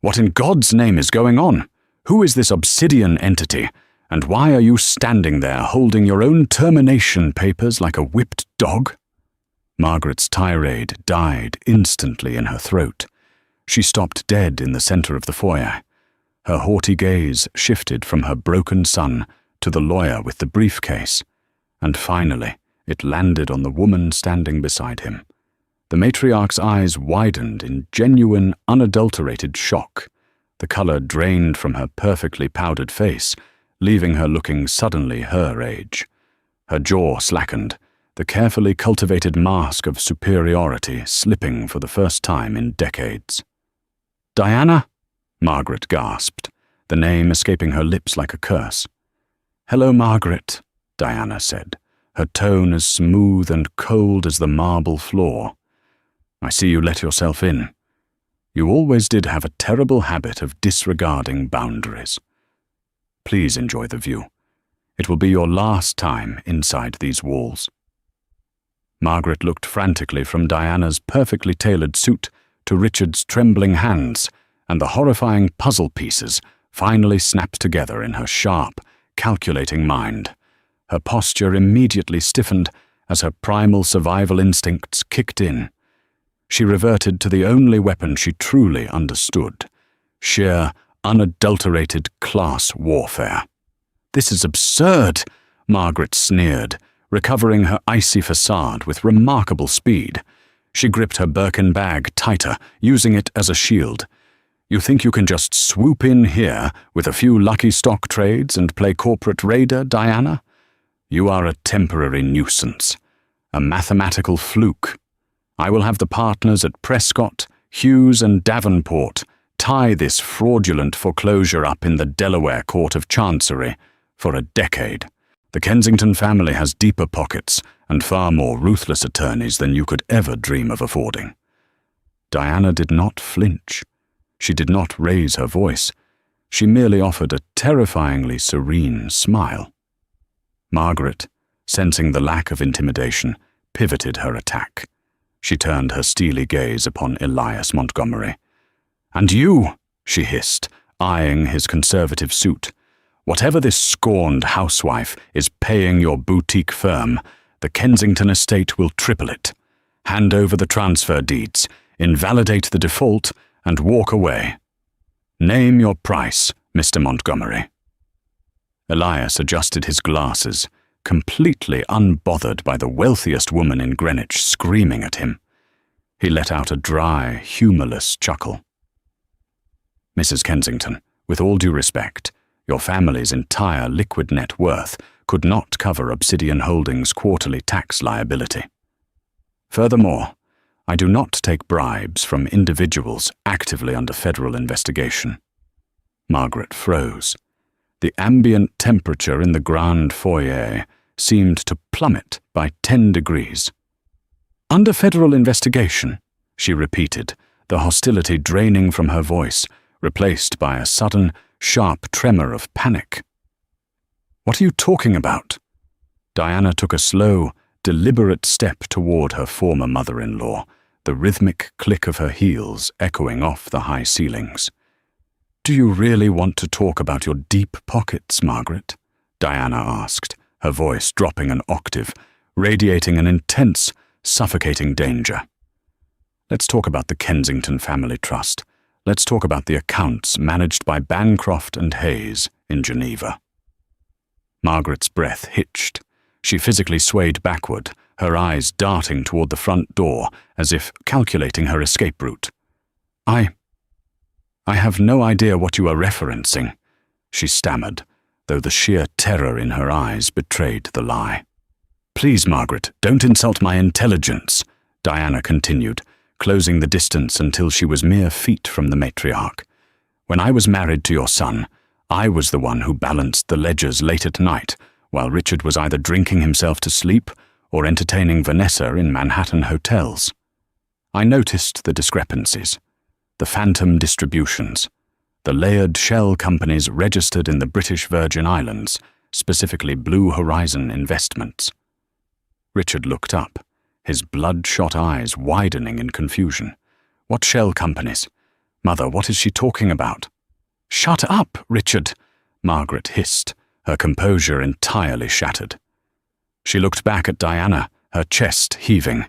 What in God's name is going on? Who is this obsidian entity? And why are you standing there holding your own termination papers like a whipped dog?" Margaret's tirade died instantly in her throat. She stopped dead in the center of the foyer. Her haughty gaze shifted from her broken son to the lawyer with the briefcase, and finally it landed on the woman standing beside him. The matriarch's eyes widened in genuine, unadulterated shock. The color drained from her perfectly powdered face, leaving her looking suddenly her age. Her jaw slackened, the carefully cultivated mask of superiority slipping for the first time in decades. "Diana?" Margaret gasped, the name escaping her lips like a curse. "Hello, Margaret," Diana said, her tone as smooth and cold as the marble floor. "I see you let yourself in. You always did have a terrible habit of disregarding boundaries. Please enjoy the view. It will be your last time inside these walls." Margaret looked frantically from Diana's perfectly tailored suit to Richard's trembling hands, and the horrifying puzzle pieces finally snapped together in her sharp, calculating mind. Her posture immediately stiffened as her primal survival instincts kicked in. She reverted to the only weapon she truly understood: sheer, unadulterated class warfare. "This is absurd," Margaret sneered, recovering her icy facade with remarkable speed. She gripped her Birkin bag tighter, using it as a shield. "You think you can just swoop in here with a few lucky stock trades and play corporate raider, Diana? You are a temporary nuisance, a mathematical fluke. I will have the partners at Prescott, Hughes, and Davenport tie this fraudulent foreclosure up in the Delaware Court of Chancery for a decade. The Kensington family has deeper pockets and far more ruthless attorneys than you could ever dream of affording." Diana did not flinch. She did not raise her voice. She merely offered a terrifyingly serene smile. Margaret, sensing the lack of intimidation, pivoted her attack. She turned her steely gaze upon Elias Montgomery. "And you," she hissed, eyeing his conservative suit, "whatever this scorned housewife is paying your boutique firm, the Kensington estate will triple it. Hand over the transfer deeds, invalidate the default, and walk away. Name your price, Mr. Montgomery." Elias adjusted his glasses, completely unbothered by the wealthiest woman in Greenwich screaming at him. He let out a dry, humorless chuckle. "Mrs. Kensington, with all due respect, your family's entire liquid net worth could not cover Obsidian Holdings' quarterly tax liability. Furthermore, I do not take bribes from individuals actively under federal investigation." Margaret froze. The ambient temperature in the grand foyer seemed to plummet by 10 degrees. "Under federal investigation," she repeated, the hostility draining from her voice, replaced by a sudden, sharp tremor of panic. "What are you talking about?" Diana took a slow, deliberate step toward her former mother-in-law, the rhythmic click of her heels echoing off the high ceilings. "Do you really want to talk about your deep pockets, Margaret?" Diana asked, her voice dropping an octave, radiating an intense, suffocating danger. "Let's talk about the Kensington Family Trust. Let's talk about the accounts managed by Bancroft and Hayes in Geneva." Margaret's breath hitched. She physically swayed backward, her eyes darting toward the front door as if calculating her escape route. I have no idea what you are referencing," she stammered, though the sheer terror in her eyes betrayed the lie. "Please, Margaret, don't insult my intelligence," Diana continued, closing the distance until she was mere feet from the matriarch. "When I was married to your son, I was the one who balanced the ledgers late at night, while Richard was either drinking himself to sleep or entertaining Vanessa in Manhattan hotels. I noticed the discrepancies, the phantom distributions, the layered shell companies registered in the British Virgin Islands, specifically Blue Horizon Investments." Richard looked up, his bloodshot eyes widening in confusion. "What shell companies? Mother, what is she talking about?" "Shut up, Richard," Margaret hissed, her composure entirely shattered. She looked back at Diana, her chest heaving.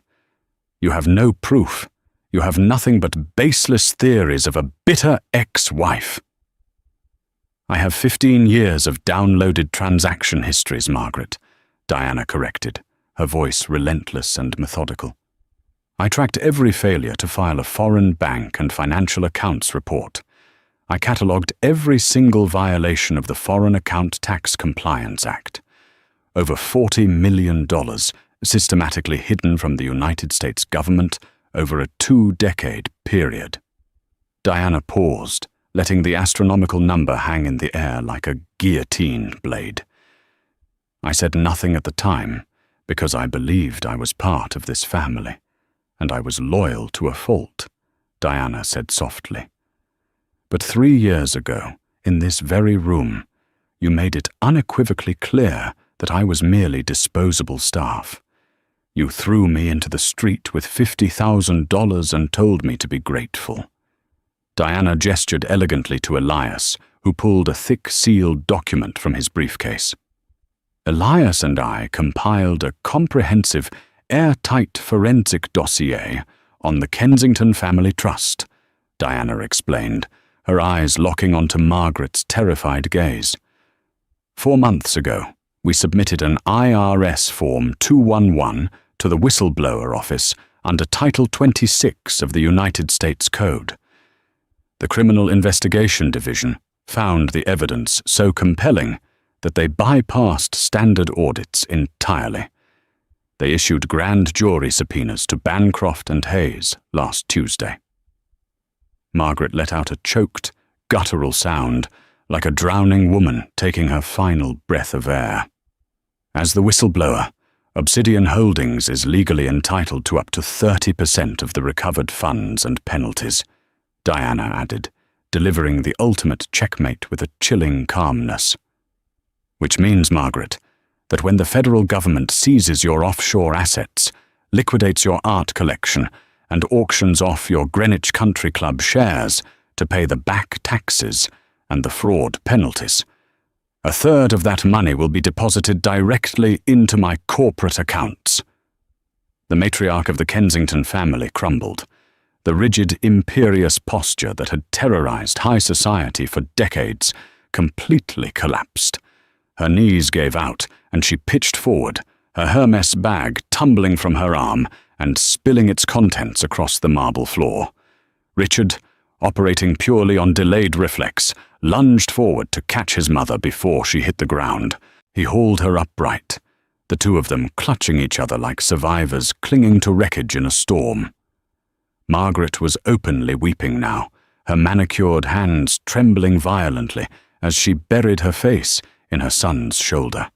"You have no proof. You have nothing but baseless theories of a bitter ex-wife." "I have 15 years of downloaded transaction histories, Margaret," Diana corrected, her voice relentless and methodical. "I tracked every failure to file a foreign bank and financial accounts report. I catalogued every single violation of the Foreign Account Tax Compliance Act. Over $40 million systematically hidden from the United States government over a 2-decade period." Diana paused, letting the astronomical number hang in the air like a guillotine blade. "I said nothing at the time because I believed I was part of this family, and I was loyal to a fault," Diana said softly. "But 3 years ago, in this very room, you made it unequivocally clear that I was merely disposable staff. You threw me into the street with $50,000 and told me to be grateful." Diana gestured elegantly to Elias, who pulled a thick sealed document from his briefcase. "Elias and I compiled a comprehensive, airtight forensic dossier on the Kensington Family Trust," Diana explained, her eyes locking onto Margaret's terrified gaze. 4 months ago, we submitted an IRS Form 211 to the Whistleblower Office under Title 26 of the United States Code. The Criminal Investigation Division found the evidence so compelling that they bypassed standard audits entirely. They issued grand jury subpoenas to Bancroft and Hayes last Tuesday. Margaret let out a choked, guttural sound, like a drowning woman taking her final breath of air. "As the whistleblower, Obsidian Holdings is legally entitled to up to 30% of the recovered funds and penalties," Diana added, delivering the ultimate checkmate with a chilling calmness. "Which means, Margaret, that when the federal government seizes your offshore assets, liquidates your art collection, and auctions off your Greenwich Country Club shares to pay the back taxes and the fraud penalties, 1/3 of that money will be deposited directly into my corporate accounts." The matriarch of the Kensington family crumbled. The rigid, imperious posture that had terrorized high society for decades completely collapsed. Her knees gave out, and she pitched forward, her Hermes bag tumbling from her arm and spilling its contents across the marble floor. Richard, operating purely on delayed reflex, lunged forward to catch his mother before she hit the ground. He hauled her upright, the two of them clutching each other like survivors clinging to wreckage in a storm. Margaret was openly weeping now, her manicured hands trembling violently as she buried her face in her son's shoulder,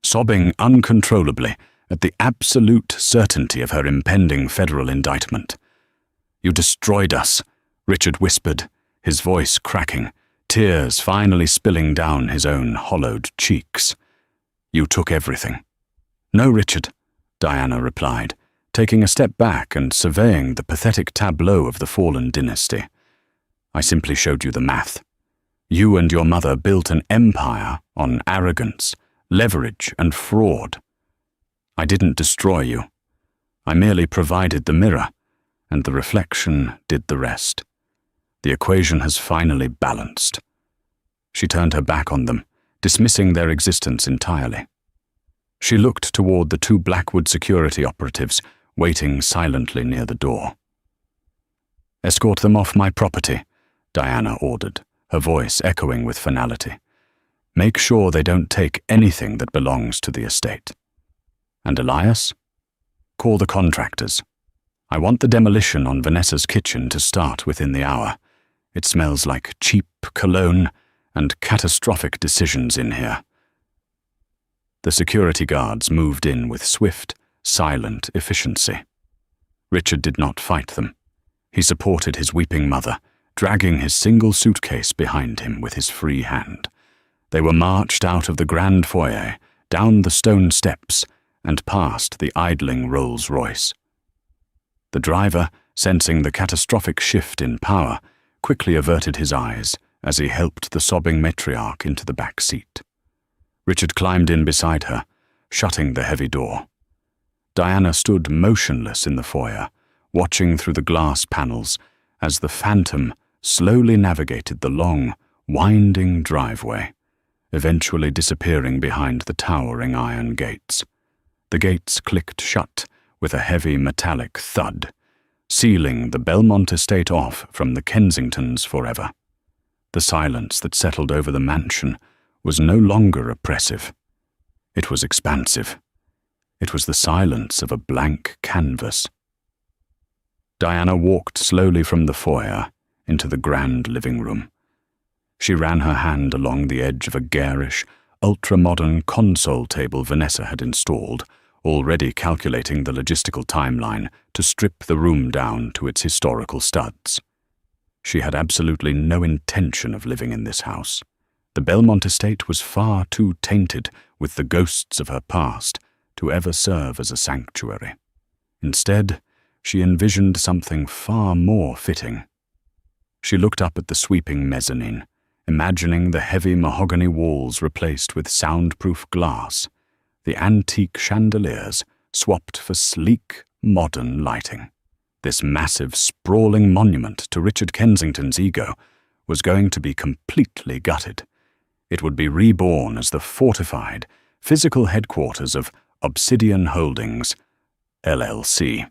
sobbing uncontrollably at the absolute certainty of her impending federal indictment. "You destroyed us," Richard whispered, his voice cracking, tears finally spilling down his own hollowed cheeks. "You took everything." "No, Richard, Diana replied, taking a step back and surveying the pathetic tableau of the fallen dynasty. "I simply showed you the math. You and your mother built an empire on arrogance, leverage, and fraud. I didn't destroy you. I merely provided the mirror, and the reflection did the rest. The equation has finally balanced." She turned her back on them, dismissing their existence entirely. She looked toward the two Blackwood security operatives waiting silently near the door. "Escort them off my property," Diana ordered, her voice echoing with finality. "Make sure they don't take anything that belongs to the estate. And Elias? Call the contractors. I want the demolition on Vanessa's kitchen to start within the hour. It smells like cheap cologne and catastrophic decisions in here." The security guards moved in with swift, silent efficiency. Richard did not fight them. He supported his weeping mother, dragging his single suitcase behind him with his free hand. They were marched out of the grand foyer, down the stone steps, and past the idling Rolls-Royce. The driver, sensing the catastrophic shift in power, quickly averted his eyes as he helped the sobbing matriarch into the back seat. Richard climbed in beside her, shutting the heavy door. Diana stood motionless in the foyer, watching through the glass panels as the Phantom slowly navigated the long, winding driveway, eventually disappearing behind the towering iron gates. The gates clicked shut with a heavy metallic thud, sealing the Belmont estate off from the Kensingtons forever. The silence that settled over the mansion was no longer oppressive. It was expansive. It was the silence of a blank canvas. Diana walked slowly from the foyer into the grand living room. She ran her hand along the edge of a garish, ultra-modern console table Vanessa had installed, already calculating the logistical timeline to strip the room down to its historical studs. She had absolutely no intention of living in this house. The Belmont estate was far too tainted with the ghosts of her past to ever serve as a sanctuary. Instead, she envisioned something far more fitting. She looked up at the sweeping mezzanine, imagining the heavy mahogany walls replaced with soundproof glass, the antique chandeliers swapped for sleek, modern lighting. This massive, sprawling monument to Richard Kensington's ego was going to be completely gutted. It would be reborn as the fortified, physical headquarters of Obsidian Holdings, LLC.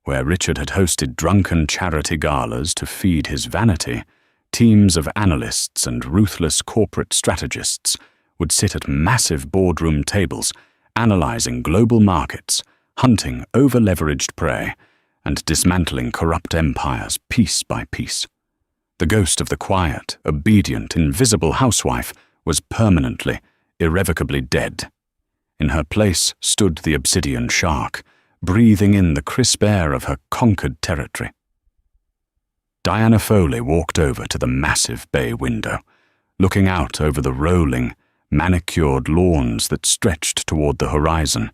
Where Richard had hosted drunken charity galas to feed his vanity, teams of analysts and ruthless corporate strategists would sit at massive boardroom tables, analyzing global markets, hunting over-leveraged prey, and dismantling corrupt empires piece by piece. The ghost of the quiet, obedient, invisible housewife was permanently, irrevocably dead. In her place stood the obsidian shark, breathing in the crisp air of her conquered territory. Diana Foley walked over to the massive bay window, looking out over the rolling, manicured lawns that stretched toward the horizon,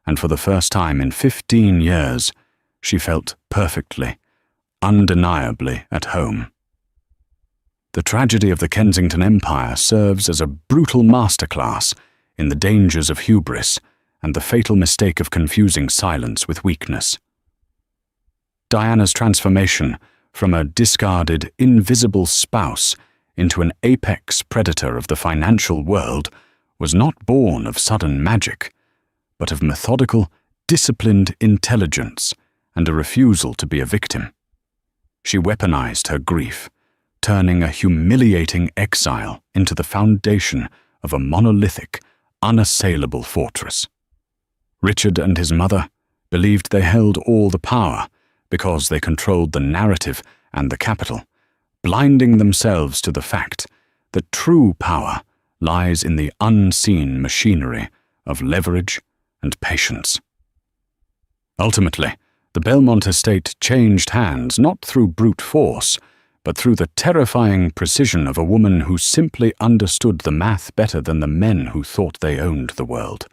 and for the first time in 15 years, she felt perfectly, undeniably at home. The tragedy of the Kensington Empire serves as a brutal masterclass in the dangers of hubris and the fatal mistake of confusing silence with weakness. Diana's transformation from a discarded, invisible spouse into an apex predator of the financial world was not born of sudden magic, but of methodical, disciplined intelligence and a refusal to be a victim. She weaponized her grief, turning a humiliating exile into the foundation of a monolithic, unassailable fortress. Richard and his mother believed they held all the power because they controlled the narrative and the capital, blinding themselves to the fact that true power lies in the unseen machinery of leverage and patience. Ultimately, the Belmont estate changed hands not through brute force, but through the terrifying precision of a woman who simply understood the math better than the men who thought they owned the world.